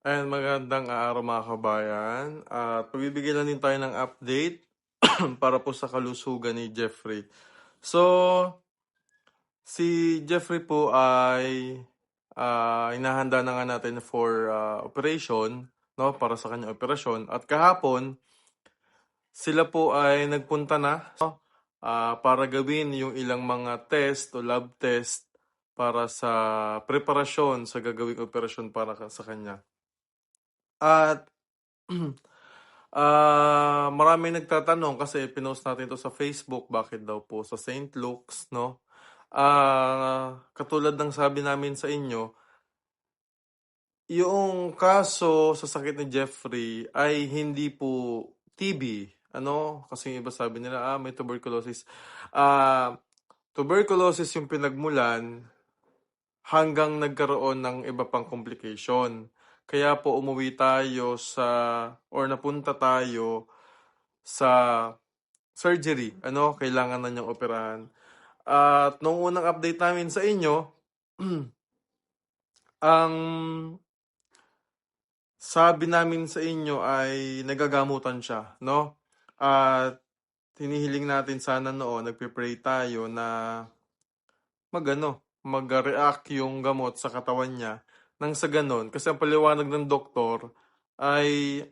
Ayan, magandang araw mga kabayan. At pagbibigyan lang din tayo ng update para po sa kalusugan ni Jeffrey. So, si Jeffrey po ay hinahanda na nga natin for operation, no, para sa kanyang operasyon. At kahapon, sila po ay nagpunta na, no, para gawin yung ilang mga test o lab test para sa preparasyon sa gagawing operasyon para sa kanya. At maraming nagtatanong kasi pinost natin ito sa Facebook, bakit daw po sa St. Luke's, no? Katulad ng sabi namin sa inyo, yung kaso sa sakit ni Jeffrey ay hindi po TB. Ano? Kasi yung iba sabi nila, may tuberculosis. Tuberculosis yung pinagmulan hanggang nagkaroon ng iba pang complication. Kaya po umuwi tayo or napunta tayo sa surgery. Ano? Kailangan na niyang operahan. At nung unang update namin sa inyo, ang sabi namin sa inyo ay nagagamutan siya, no? At hinihiling natin sana noon, nagpe-pray tayo na mag-react yung gamot sa katawan niya nang sa ganon. Kasi ang paliwanag ng doktor ay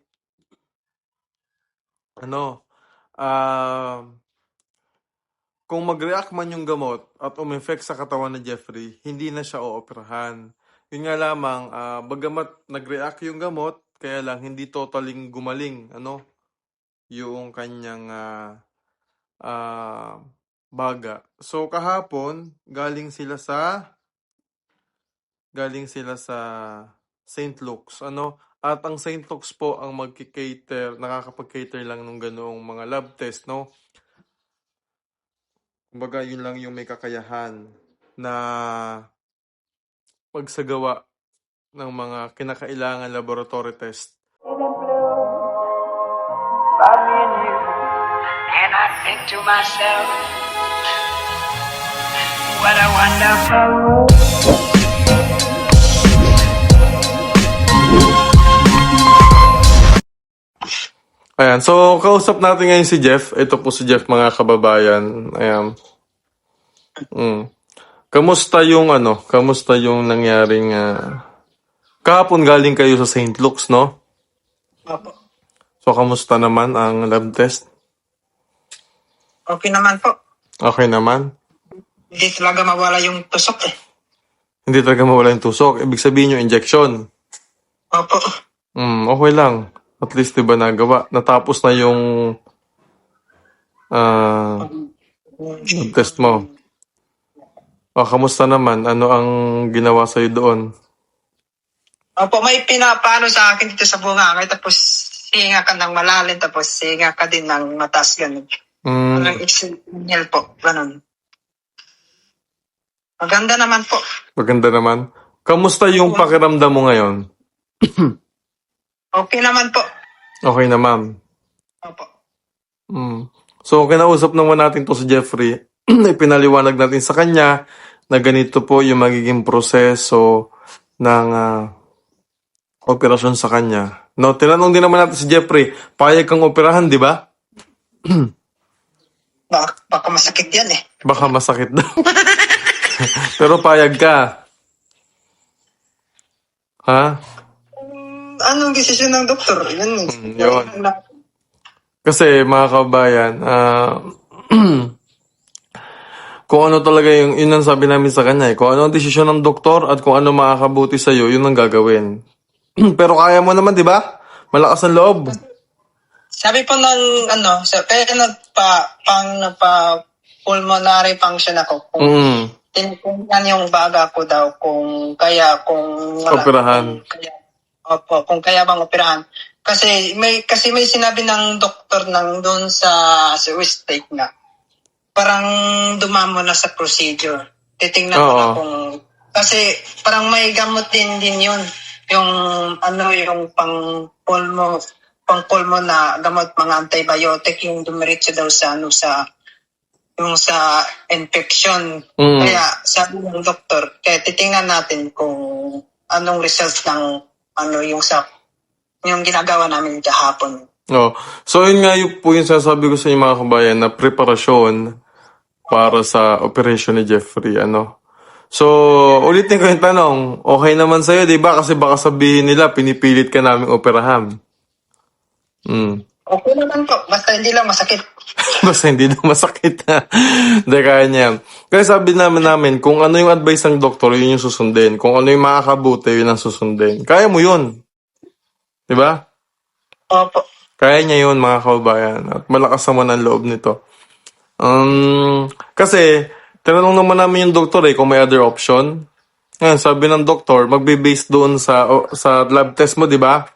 kung mag-react man yung gamot at umeffect sa katawan ni Jeffrey, hindi na siya ooperahan. Yun nga lamang, bagamat nag-react yung gamot, kaya lang hindi totaling gumaling, yung kanyang baga. So kahapon, galing sila sa St. Luke's, At ang St. Luke's po ang nakakapag-cater lang ng ganoong mga lab test, no? Kumbaga, yun lang yung may kakayahan na pagsagawa ng mga kinakailangan laboratory test. And I think to myself, what a wonderful world. Ayan, so kausap natin ngayon si Jeff. Ito po si Jeff, mga kababayan. Ayan. Kamusta yung nangyaring kahapon galing kayo sa St. Luke's, no? Opo. So kamusta naman ang lab test? Okay naman po. Okay naman? Hindi talaga mawala yung tusok eh. Hindi talaga mawala yung tusok. Ibig sabihin yung injection. Opo. Okay lang. At least, diba, nagawa. Natapos na yung lab test mo. Kamusta naman? Ano ang ginawa sa'yo doon? Opo, may pinapaano sa akin dito sa bunganga. Tapos hinga ka ng malalim. Tapos hinga ka din ng mataas ganun. Ang exhale po. Ganun. Maganda naman po. Maganda naman. Kamusta yung pakiramdam mo ngayon? Okay naman po. Okay naman. Opo. So, kinausap naman natin to si Jeffrey. Ipinaliwanag natin sa kanya na ganito po yung magiging proseso ng operasyon sa kanya. No, tinanong din naman natin si Jeffrey, payag kang operahan, di ba? Baka masakit yan eh. Baka masakit daw. Pero payag ka. Ha? Anong desisyon ng doktor? Yun. Yun. Kasi mga kabayan, kung ano talaga yun ang sabi namin sa kanya. Kung ano ang desisyon ng doktor at kung ano makakabuti sa'yo, yun ang gagawin. Pero kaya mo naman, di ba? Malakas ang loob. Sabi po ng kaya pulmonary function ako. Kung tinitingnan yung baga ko daw kung Operahan. Kung kaya bang operahan. Kasi may sinabi ng doktor nang doon sa West State nga. Parang dumamo na sa procedure. Titingnan ko na kung kasi parang may gamot din yun. Yung yung pang-pulmo na gamot, mga antibiotic, yung dumiretso daw sa infection. Kaya sabi ng doktor, kaya titingnan natin kung anong result ng yung ginagawa namin kahapon. Oh. So, yun nga yung po yung sasabi ko sa inyo mga kabayan na preparasyon para sa operation ni Jeffrey, ano. So, ulitin ko yung tanong, okay naman sa'yo, di ba? Kasi baka sabihin nila, pinipilit ka naming operahan. Okay naman po, basta hindi lang masakit. Basta hindi na masakit na. Hindi, kaya niya. Kaya sabi namin, kung ano yung advice ng doktor, yun yung susundin. Kung ano yung makakabuti, yun ang susundin. Kaya mo yun. Di ba? Opo. Kaya niya yun, mga kababayan. At malakas naman ang loob nito. Kasi, tinanong naman namin yung doktor kung may other option. Ngayon, sabi ng doktor, magbe-base doon sa lab test mo, di ba?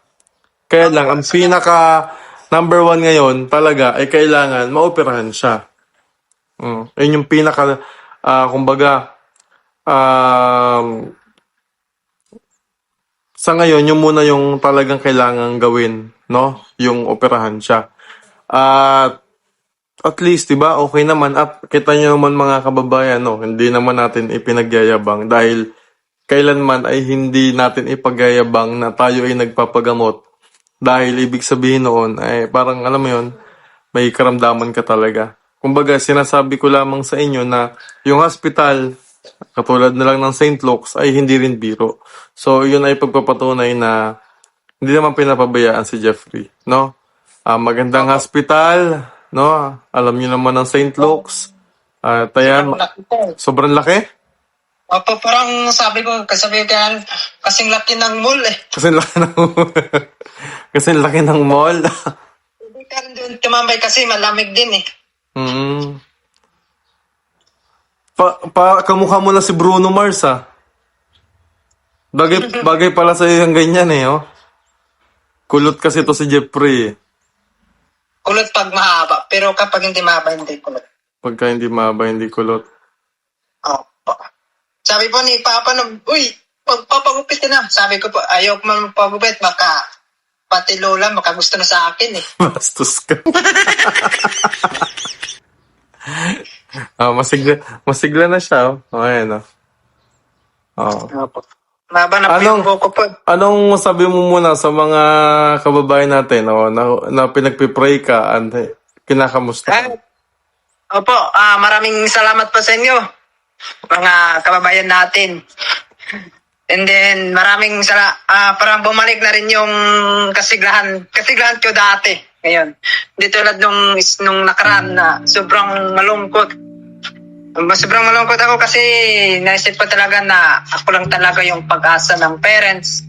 Kaya lang, ang pinaka number 1 ngayon talaga ay kailangan maoperahan siya. Yun yung pinaka, kumbaga, sa ngayon, yung muna yung talagang kailangan gawin, no? Yung operahan siya. At least, di ba, okay naman. At kita nyo naman mga kababayan, no? Hindi naman natin ipinagyayabang dahil kailanman ay hindi natin ipagyayabang na tayo ay nagpapagamot. Dahil ibig sabihin noon, ay parang alam mo yun, may karamdaman ka talaga. Kumbaga, sinasabi ko lamang sa inyo na yung hospital, katulad na lang ng St. Luke's, ay hindi rin biro. So, yun ay pagpapatunay na hindi naman pinapabayaan si Jeffrey, no? Magandang hospital, no? Alam niyo naman ng St. Luke's. At ayan, sobrang laki. Opo, parang sabi ko, kasing laki ng mall eh. Kasi laki ng kasi laki ng mall. Hindi ka rin doon tumambay kasi malamig din eh. Kamukha mo na si Bruno Mars, ah. Bagay pala sa yung ganyan oh. Kulot kasi to si Jeffrey. Kulot pag mahaba, pero kapag hindi mahaba, hindi kulot. Pagka hindi mahaba, hindi kulot. Opo. Sabi po ni Papa uy, pagpapagupit ka na. Sabi ko po, ayaw ko man magpagupit, baka pati Lola makagusto na sa akin eh. Bastos ka. Masigla na siya, oh. Ayan, oh. Opo. Mahaba na po yung buko po. Anong sabi mo muna sa mga kababayan natin, na pinagpipray ka at kinakamusta ka? Opo, maraming salamat po sa inyo, mga kababayan natin. And then, maraming parang bumalik na rin yung kasiglahan ko dati. Ngayon, hindi tulad nung nakaraan na sobrang malungkot. Sobrang malungkot ako kasi naisip ko talaga na ako lang talaga yung pag-asa ng parents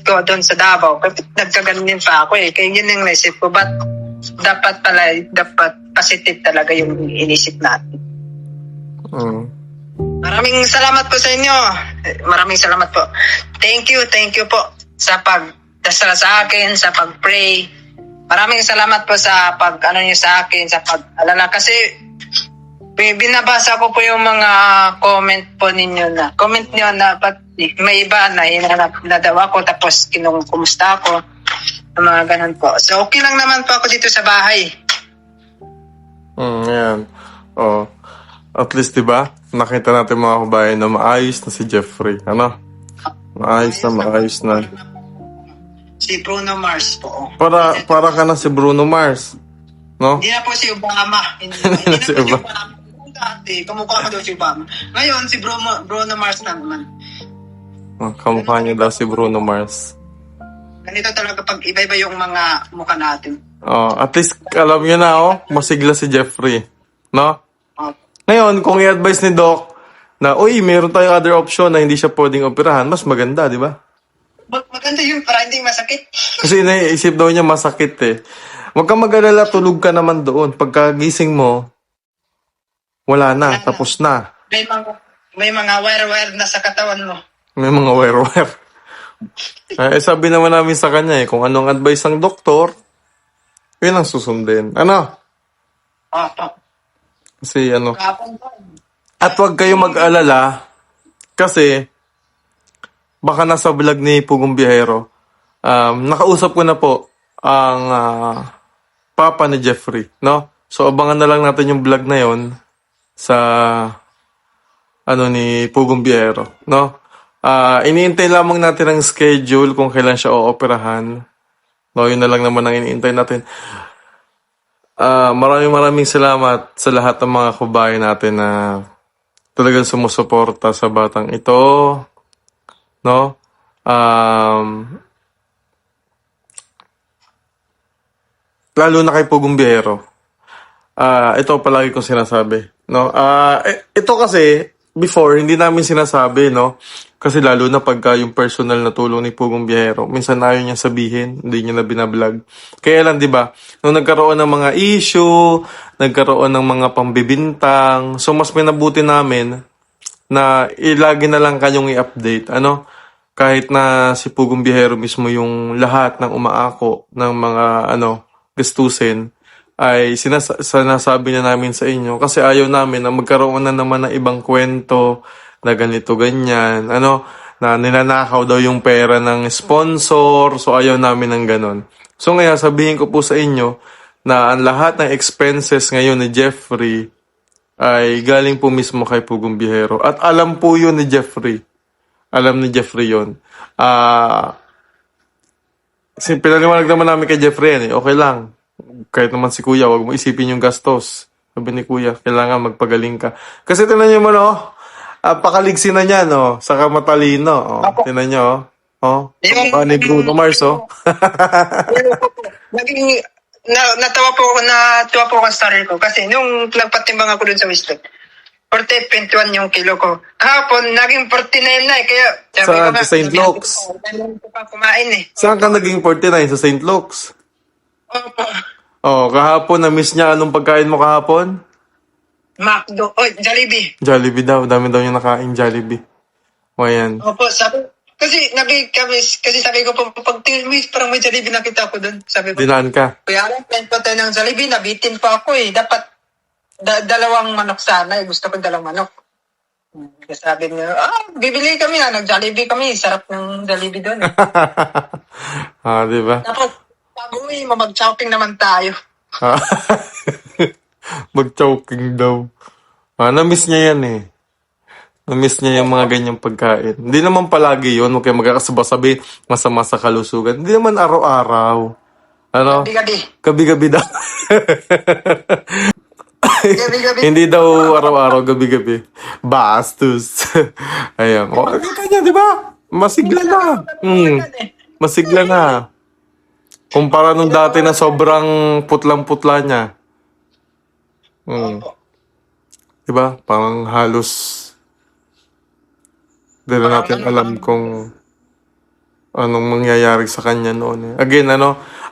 ko doon sa Davao. Kasi nagkaganon din pa ako eh. Kaya yun yung naisip ko. But dapat positive talaga yung inisip natin. Maraming salamat po sa inyo. Maraming salamat po. Thank you po sa pagdasal sa akin, sa pag-pray. Maraming salamat po sa niyo sa akin, sa pag-alala. Kasi binabasa ko po yung mga comment po ninyo na may iba na hinanap na daw ako tapos kumusta ako, mga ganun po. So okay lang naman po ako dito sa bahay. Yan. Oh. At least, diba, nakita natin mga kabayan na maayos na si Jeffrey. Ano? Maayos na. Si Bruno Mars po. Para ka na si Bruno Mars. No? Hindi na po si Obama. Hindi na Si po si Obama. Obama. Dati, kamukha ko daw si Obama. Ngayon, si Bruno Mars na naman. Kamukha niya daw si Bruno Mars. Ganito talaga pag iba-iba yung mga mukha natin. At least, alam niyo na, masigla si Jeffrey. No? Oh. Ngayon, kung i-advise ni Doc na, meron tayong other option na hindi siya pwedeng operahan, mas maganda, di ba? Maganda yun para hindi masakit. Kasi naiisip daw niya masakit eh. Huwag kang mag-alala, tulog ka naman doon. Pagkagising mo, wala na, tapos na. May mga wire-wire na sa katawan mo. May mga wire-wire. Sabi naman namin sa kanya kung anong advice ng doktor, yun ang susundin. Ano? Opo. Kasi at huwag kayo mag-alala, kasi baka nasa vlog ni Pugong Biyahero, nakausap ko na po ang papa ni Jeffrey, no? So abangan na lang natin yung vlog na yon sa ni Pugong Biyahero, no? Iniintay lamang natin ang schedule kung kailan siya ooperahan. No, yun na lang naman ang iniintay natin. Maraming salamat sa lahat ng mga kabayan natin na talagang sumusuporta sa batang ito. No? Lalo na kay Pugong Biyahero. Ito palagi kong sinasabi, no? Ito kasi before hindi namin sinasabi, no? Kasi lalo na pagka yung personal na tulong ni Pugong Biyahero, minsan ayaw niya sabihin, hindi niya na binablog. Kaya lang, 'di ba? Nung nagkaroon ng mga issue, nagkaroon ng mga pambibintang, so mas minabuti namin na ilagi na lang kanyong i-update, ano? Kahit na si Pugong Biyahero mismo yung lahat ng umaako ng mga gastusin ay sinasabi na namin sa inyo kasi ayaw namin na magkaroon na naman ng ibang kwento na ganito ganyan, na ninanakaw daw yung pera ng sponsor, so ayaw namin ng ganon. So ngayon sabihin ko po sa inyo na ang lahat ng expenses ngayon ni Jeffrey ay galing po mismo kay Pugong Biyahero at alam po yun ni Jeffrey. Alam ni Jeffrey yun. Pinaliwanag naman namin kay Jeffrey yan, okay lang. Kahit naman si Kuya, wag mo isipin yung gastos. Sabi ni Kuya, kailangan magpagaling ka. Kasi tinan nyo mo, pakaligsi na niya, no? Saka matalino. Tinan nyo, ni Bruno Mars, Naging, natawa po ako sa sarili ko kasi nung nagpatimbang ako dun sa Wisdom, 21 yung kilo ko. Kahapon, naging 49 na kaya Saan? Sa St. Luke's? Ko pa kumain Saan ka naging 49? Sa St. Luke's? Opo. Kahapon, na-miss niya. Anong pagkain mo kahapon? McDo. Jollibee. Jollibee daw. Dami daw niya nakain Jollibee. O yan. Opo, kasi sabi ko po, pag parang may Jollibee nakita ko doon. Sabi ko, Dinaan ka. Kuya, plan pa tayo ng Jollibee, nabitin pa ako Dapat dalawang manok sana. Gusto ko dalawang manok. Sabi niya, bibili kami nag-Jollibee kami. Sarap ng Jollibee doon. Di ba? Tapos, bago mag-shopping naman tayo. Mag-choking daw. Na-miss niya yan Na-miss niya yung mga ganyang pagkain. Hindi naman palagi yun. Huwag kayo magkakasabi masama sa kalusugan. Hindi naman araw-araw. Gabi-gabi. Gabi-gabi daw. Gabi-gabi. Hindi daw araw-araw, gabi-gabi. Bastos. Ayan. Kita niya, di ba? Masigla na. Masigla na. Kumpara nung dati na sobrang putlang-putla niya. Diba? Parang halos di na natin alam kung anong mangyayari sa kanya noon. Again,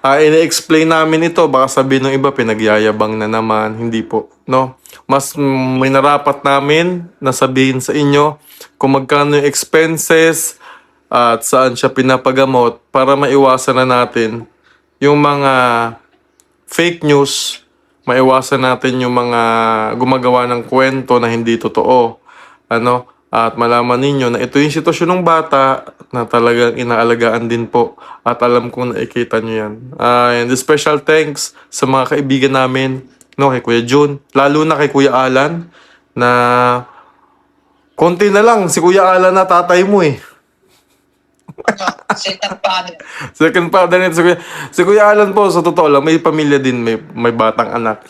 ina-explain namin ito. Baka sabihin ng iba, pinagyayabang na naman. Hindi po. No? Mas may narapat namin na sabihin sa inyo kung magkano yung expenses at saan siya pinapagamot para maiwasan na natin yung mga fake news, maiwasan natin yung mga gumagawa ng kwento na hindi totoo. At malaman ninyo na ito yung sitwasyon ng bata na talagang inaalagaan din po. At alam kong nakikita nyo yan. And special thanks sa mga kaibigan namin, kay Kuya Jun, lalo na kay Kuya Alan, na konti na lang, si Kuya Alan na tatay mo Second father. Second father nito si Kuya Alan po, sa totoo lang, may pamilya din, may batang anak,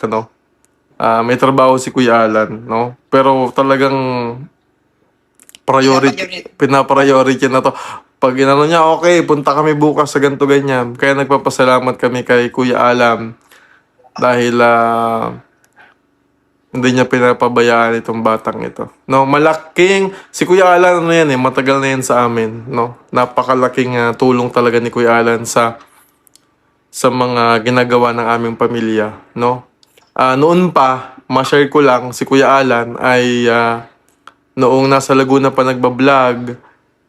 may trabaho si Kuya Alan, Pero talagang pinapriority na to. Pag inano niya, okay, punta kami bukas sa ganito ganyan. Kaya nagpapasalamat kami kay Kuya Alan dahil hindi niya pinapabayaan itong batang ito. Malaking, si Kuya Alan, matagal na yan sa amin, Napakalaking tulong talaga ni Kuya Alan sa mga ginagawa ng aming pamilya, Noon pa, ma-share ko lang, si Kuya Alan ay noong nasa Laguna pa nagbablog,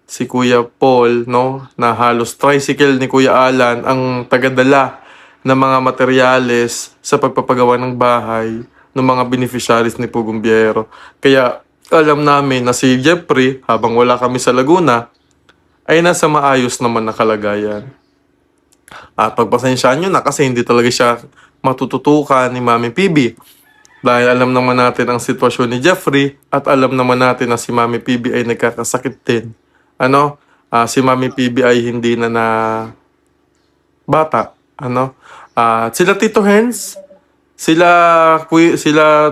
si Kuya Paul, na halos tricycle ni Kuya Alan ang tagadala ng mga materyales sa pagpapagawa ng bahay ng mga beneficiaries ni Pugong Biyahero. Kaya alam namin na si Jeffrey, habang wala kami sa Laguna, ay nasa maayos naman na kalagayan. At pagpasensyaan nyo na kasi hindi talaga siya matututukan ni Mami PB. Dahil alam naman natin ang sitwasyon ni Jeffrey at alam naman natin na si Mami PB ay nagkakasakit din. si Mami PB ay hindi na bata, At sila Tito Hens, sila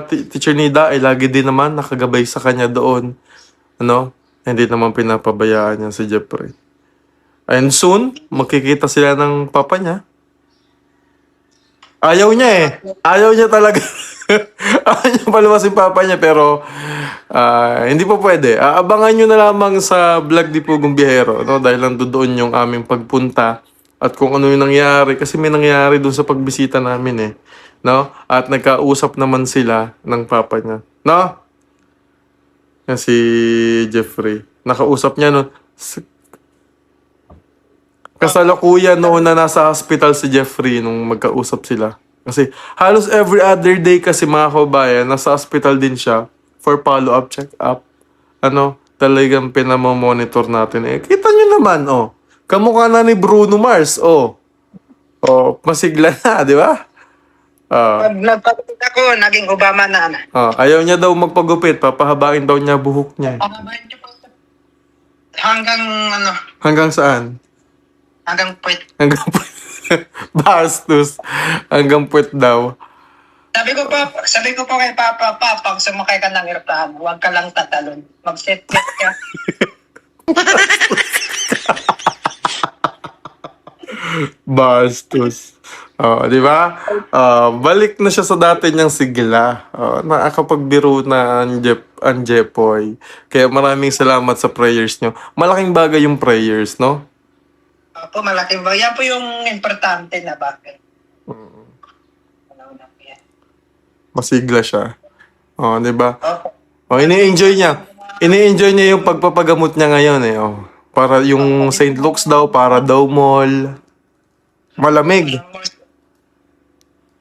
Teacher Nida ay lagi din naman nakagabay sa kanya doon, hindi naman pinapabayaan niya si Jeffrey. And soon, magkikita sila ng papa niya. Ayaw niya eh. Ayaw niya talaga. Ayaw niya palabas yung papa niya pero hindi pa pwede. Abangan nyo na lamang sa vlog di Pugong Biyahero, dahil lang doon yung aming pagpunta at kung ano yung nangyari. Kasi may nangyari doon sa pagbisita namin eh. At nagkausap naman sila ng papa niya. Yan si Jeffrey. Nakausap niya kasalukuyan noon na nasa hospital si Jeffrey nung magkausap sila. Kasi halos every other day kasi mga kabayan, nasa hospital din siya for follow-up, check-up. Talagang pinamomonitor natin. Kita nyo naman, kamukha na ni Bruno Mars, masigla na, di ba? Pag nagpagupit ako, naging Obama na. Ayaw niya daw magpagupit, papahabain daw niya buhok niya. Hanggang saan? Hanggang puwet. Hanggang puwet. Bastos. Hanggang puwet daw. Sabi ko po kay Papa, pag sumakay ka ng aeroplano, huwag ka lang tatalon. Mag-set-set ka. Bastos. Di ba? Balik na siya sa dati niyang sigla. Nakapagbiro na ang Jepoy. Kaya maraming salamat sa prayers niyo. Malaking bagay yung prayers, no? Opo, malaking bagay. Yan po yung importante na bagay. Masigla siya. Di ba? Opo. Ini-enjoy niya. Ini-enjoy niya yung pagpapagamot niya ngayon eh. Para yung St. Luke's daw, para daw mall. Malamig.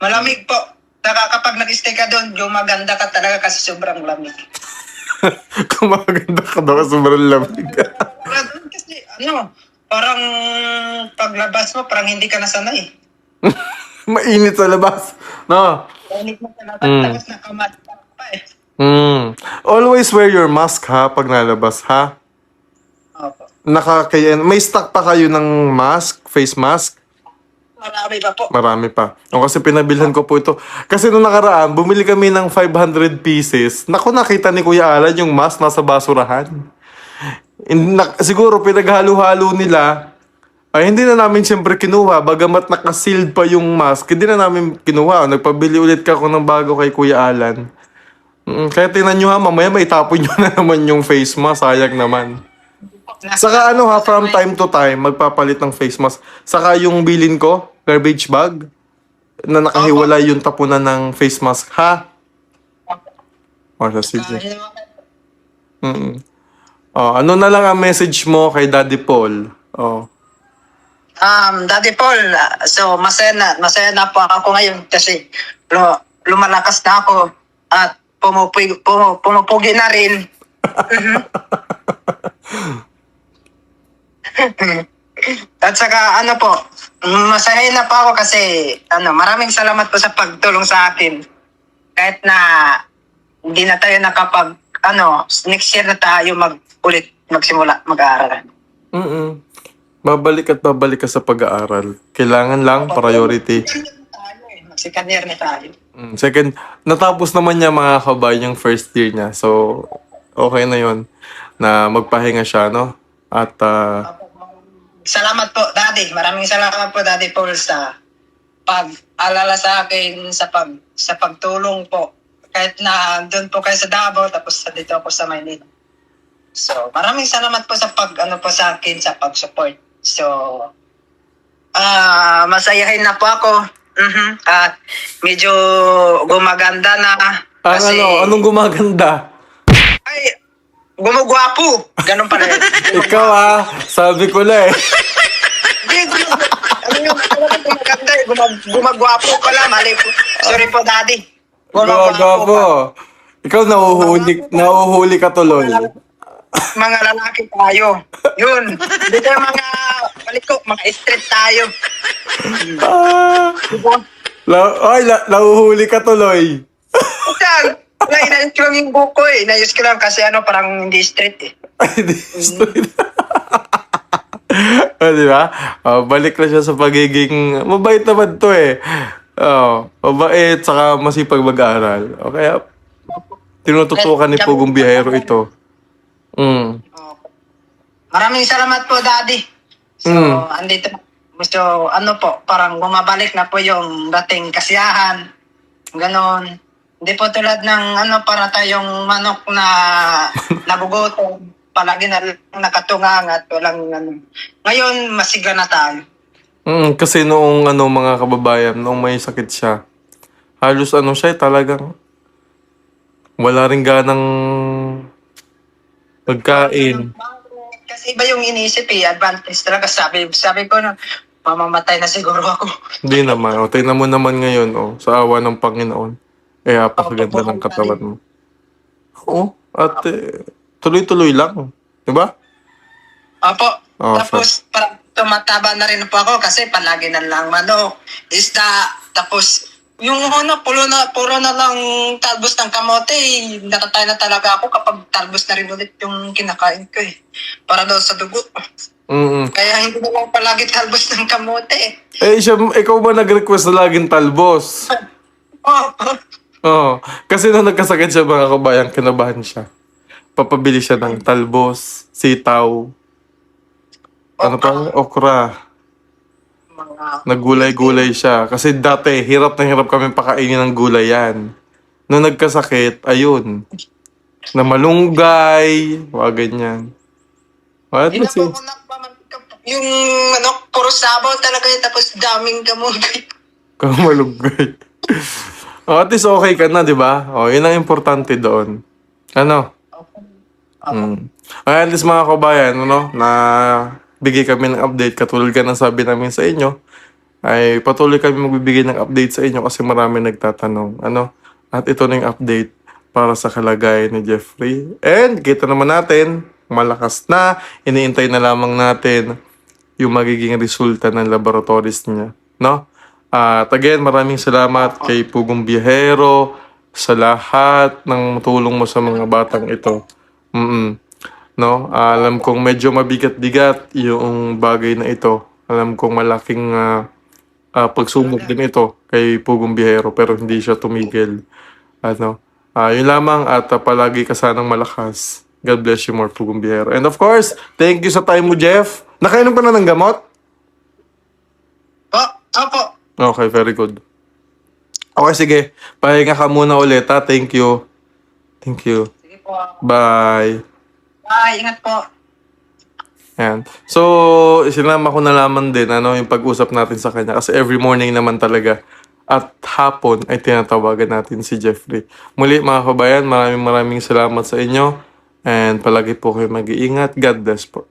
Malamig po. Saka kapag nag-stay ka doon, gumaganda ka talaga kasi sobrang lamig. Kumaganda ka daw, sobrang lamig. Kasi parang paglabas mo, parang hindi ka nasanay. Mainit sa labas. No? Mainit mo sa labas, tapos nakamat pa eh. Always wear your mask ha, pag nalabas ha. Opo. May stock pa kayo ng mask, face mask? Marami pa po. Marami pa. Kasi pinabilhan ko po ito. Kasi nung nakaraan, bumili kami ng 500 pieces. Nakita ni Kuya Alan yung mask nasa basurahan. Siguro pinaghalo-halo nila. Hindi na namin siyempre kinuha. Bagamat nakasealed pa yung mask, hindi na namin kinuha. Nagpabili ulit ako ng bago kay Kuya Alan. Kaya tingnan nyo ha, mamaya may tapon nyo na naman yung face mask. Sayang naman. Saka from time to time, magpapalit ng face mask. Saka yung bilin ko, garbage bag, na nakahiwalay yung tapunan ng face mask, ha? Sige. Ano na lang ang message mo kay Daddy Paul? Daddy Paul, so masaya na po ako ngayon kasi lumalakas na ako at pumupugi na rin. At saka masaya na po ako kasi maraming salamat po sa pagtulong sa akin. Kahit na hindi na tayo nakapag next year na tayo magsimula mag-aaral. Babalik ka sa pag-aaral. Kailangan lang priority. Second year na tayo. Second, natapos naman niya mga kabayan yung first year niya. So, okay na yon na magpahinga siya, no? At salamat po, Daddy. Maraming salamat po, Daddy Paul, sa pag-alala sa akin, sa pagtulong po. Kahit na doon po kayo sa Davao, tapos dito ako sa Maynila. So, maraming salamat po sa po sa akin, sa pag-support. So, masayahin na po ako. At medyo gumaganda na. Kasi, anong gumaganda? Ay, gumagwapo. Ganun pala. Ikaw sabi ko na eh. Gumaganda eh. Gumagwapo pala. Mali po. Sorry po, Daddy. Gumagwapo. Ikaw nahuhuli ka tuloy. Mga lalaki tayo. Yun. Hindi tayo mga paliko, mga street tayo. Nahuhuli ka tuloy. Inayos ko lang yung buko eh. Inayos ko lang kasi parang hindi street eh. Hindi straight. Di ba? Balik na siya sa pagiging, mabait naman to eh. Mabait, saka masipag mag-aral. O kaya, tinututukan ni Pugong Biyahero ito. Mm. Maraming salamat po, Daddy. So, Mm. andito. So, ano po, parang bumabalik na po yung dating kasiyahan. Ganon. Hindi po tulad ng para tayong manok na nagugutom. Palagi na lang nakatungangat. Walang Ngayon, masiga na tayo. Kasi noong mga kababayan, noong may sakit siya, halos siya talagang wala rin ganang pagkain. Kasi iba yung inisip advantage talaga. Sabi ko na, mamamatay na siguro ako. Hindi naman. Tingnan mo naman ngayon, sa awa ng Panginoon. Apakaganda ng katawan mo. Oo. At tuloy-tuloy lang. Diba? Opo. Oh, Tapos, parang tumataba na rin po ako kasi palagi na lang manok, isda, tapos yung puro na lang talbos ng kamote, natatay na talaga ako kapag talbos na rin ulit yung kinakain ko eh. Para daw sa dugo. Kaya hindi na lang palagi talbos ng kamote eh. Ikaw ba nag-request na laging talbos? Oo. Kasi nung nagkasakit siya mga kabayan, kinabahan siya. Papabili siya ng talbos, sitaw, okra. Naggulay-gulay siya. Kasi dati, hirap na hirap kami pakainin ng gulay yan. Nung nagkasakit, ayun. Na malunggay, ganyan. What Hindi na was po it? ako yung puro sabaw talaga yun, tapos daming kamote. Kung malunggay. At least okay ka na, di ba? Yun ang importante doon. At least mga kabayan, na bigay kami ng update, katulad ka ng sabi namin sa inyo, ay patuloy kami magbibigay ng update sa inyo kasi marami nagtatanong. At ito na yung update para sa kalagayan ni Jeffrey. And kita naman natin, malakas na, iniintay na lamang natin yung magiging resulta ng laboratories niya. No? At again, maraming salamat kay Pugong Biyahero sa lahat ng tulong mo sa mga batang ito. No? Alam kong medyo mabigat-bigat yung bagay na ito. Alam kong malaking pagsubok din ito kay Pugong Biyahero pero hindi siya tumigil. Yun lamang at palagi ka sanang malakas. God bless you more, Pugong Biyahero. And of course, thank you sa time mo, Jeff. Nakainom ka na ng gamot? Opo. Okay, very good. Okay, sige. Pahinga ka muna ulit, ha? Thank you. Thank you. Sige po. Bye. Bye, ingat po. Ayan. So, sinama ko na lamang din yung pag-usap natin sa kanya kasi every morning naman talaga at hapon ay tinatawagan natin si Jeffrey. Muli mga kabayan, maraming salamat sa inyo and palagi po kayo mag-iingat. God bless po.